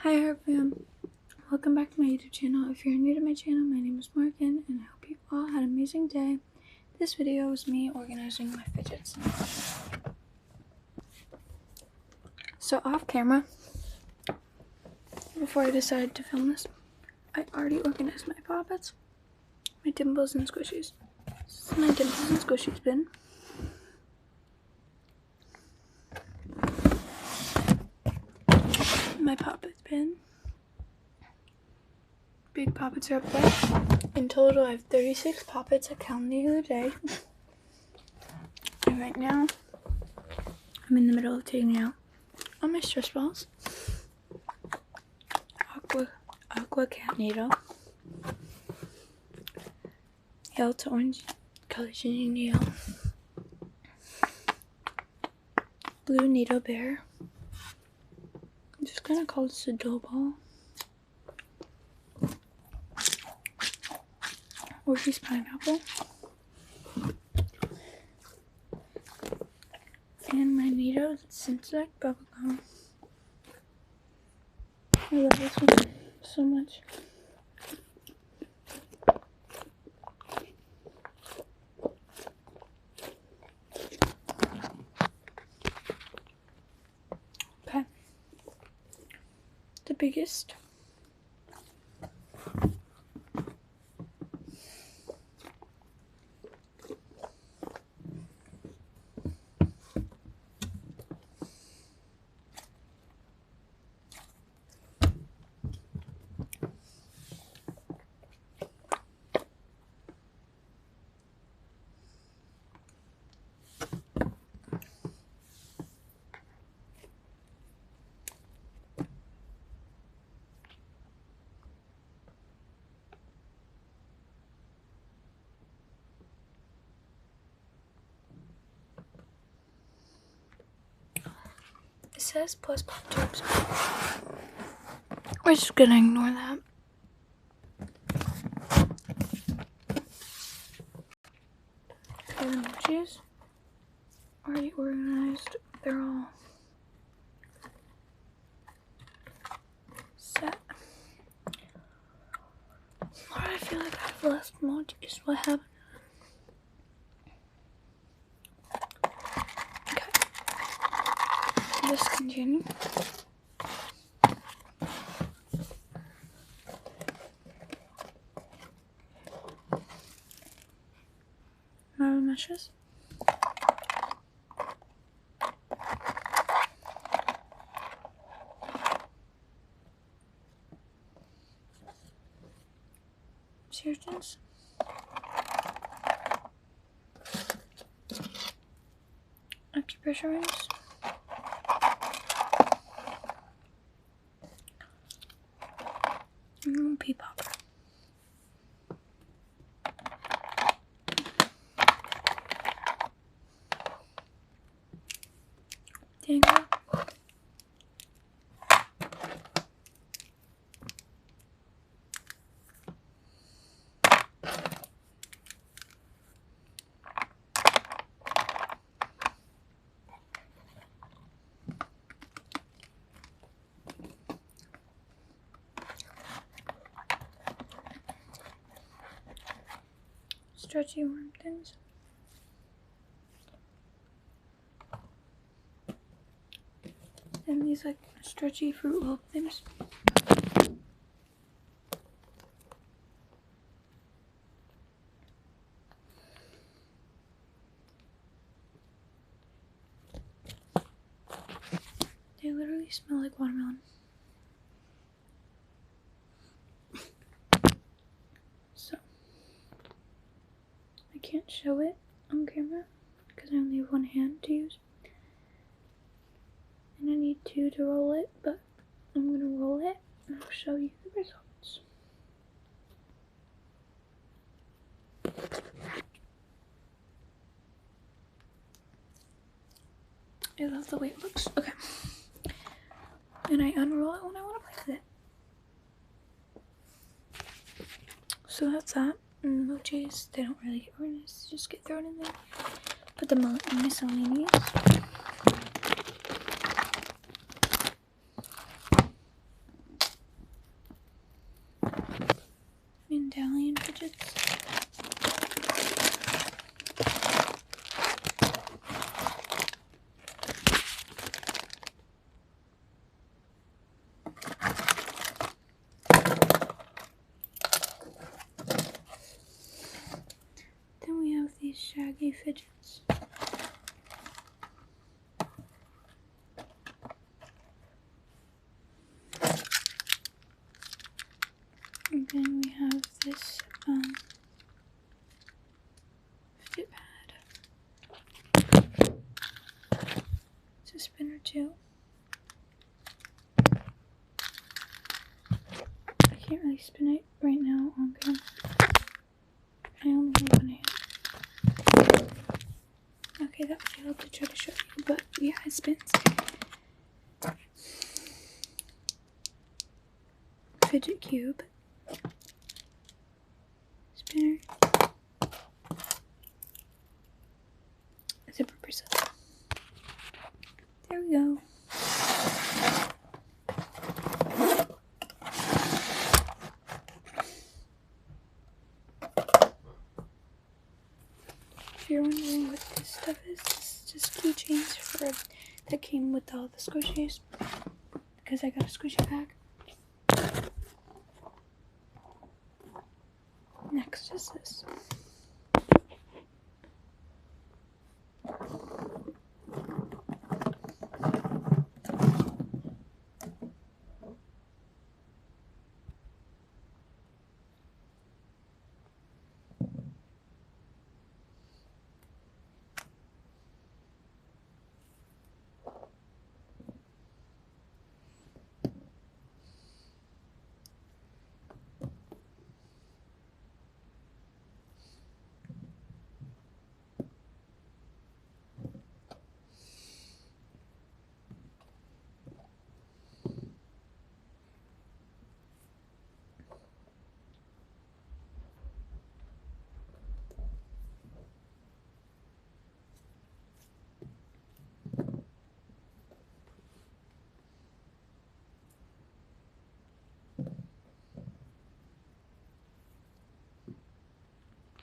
Hi everyone, welcome back to my YouTube channel. If you're new to my channel, my name is Morgan and I hope you all had an amazing day. This video is me organizing my fidgets. So off camera, before I decided to film this, I already organized my poppets, my dimples and squishies. This is my dimples and squishies bin. My poppets bin. Big poppets are up there. In total, I have 36 poppets. I counted the other day. And right now, I'm in the middle of taking out all my stress balls. Aqua cat needle. Yellow to orange color changing needle. Blue needle bear. I'm just gonna call this a dough ball. Orpheus pineapple. And my needle scents like bubblegum. I love this one so much. Okay. The biggest. It says plus pop tubes. We're just gonna ignore that. Okay, the emojis already organized. They're all set. Why do I feel like I have less emojis? What happened? Okay. Just continue. Marble meshes. Surgeons. Acupressure rings. And pea popper. Tango. Stretchy worm things. And these like stretchy fruit loop things. They literally smell like watermelon. So I can't show it on camera because I only have one hand to use. And I need two to roll it, but I'm gonna roll it and I'll show you the results. I love the way it looks. Okay. And I unroll it when I want to play with it. So that's that. And emojis, they don't really get organized, just get thrown in there. Put the miscellaneous. Mandalian fidgets. Then we have these shaggy fidgets. And then we have this fidget pad. It's a spinner too. I can't really spin it right now on camera. I only have one hand. Okay, that failed to try to show you, but yeah, it spins. Fidget cube. Spinner. Zipper bristle. There we go. If you're wondering what this stuff is, this is just keychains that came with all the squishies, because I got a squishy pack. Next is this.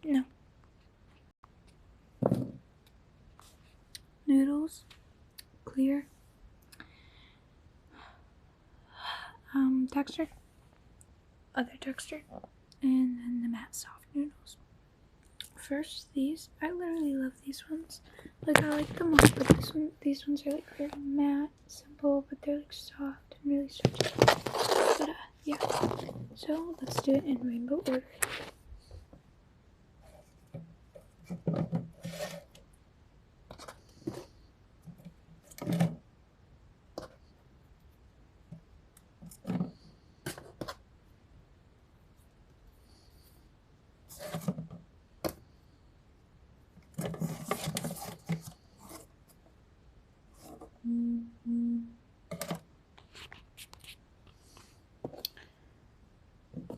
No. Noodles. Clear. Texture. Other texture. And then the matte soft noodles. First, these. I literally love these ones. Like, I like them all, but these ones are like very matte, simple, but they're like soft and really stretchy. But yeah. So let's do it in rainbow order.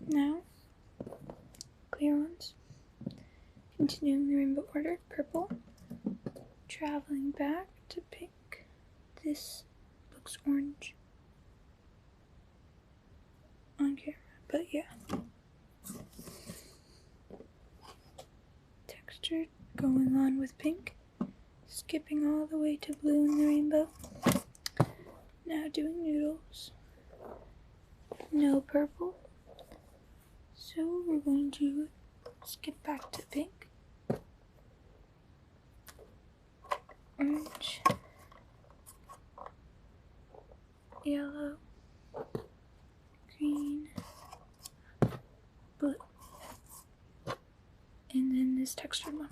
Now, clear ones. Continuing the rainbow order, purple. Traveling back to pink. This looks orange on camera, but yeah. Texture going on with pink. Skipping all the way to blue in the rainbow. Now doing noodles. No purple. So we're going to skip back to pink. Orange. Yellow. Green. Blue. And then this textured one.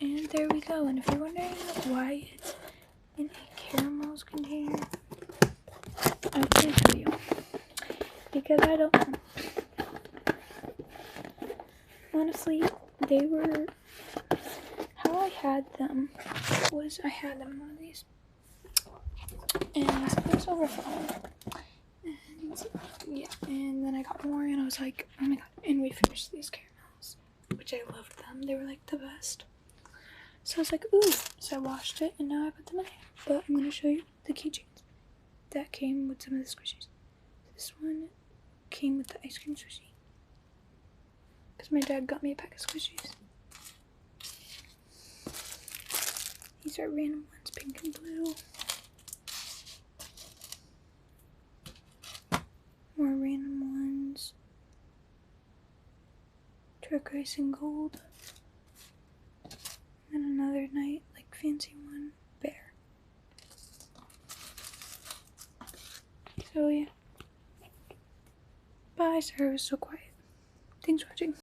And there we go. And if you're wondering why it's in a caramels container, I can't tell you. Because I don't know. Honestly, they were... How I had them was I had them in one of these. And it was overflowing. And yeah, and then I got more and I was like, oh my god. And we finished these caramels, which I loved them. They were like the best. So I was like, ooh. So I washed it and now I put them in here. But I'm going to show you the keychains that came with some of the squishies. This one came with the ice cream squishy. Because my dad got me a pack of squishies. These are random ones, pink and blue. More random ones. Turquoise and gold. And another night, like fancy one, bear. So yeah. Bye, sorry I was so quiet. Thanks for watching.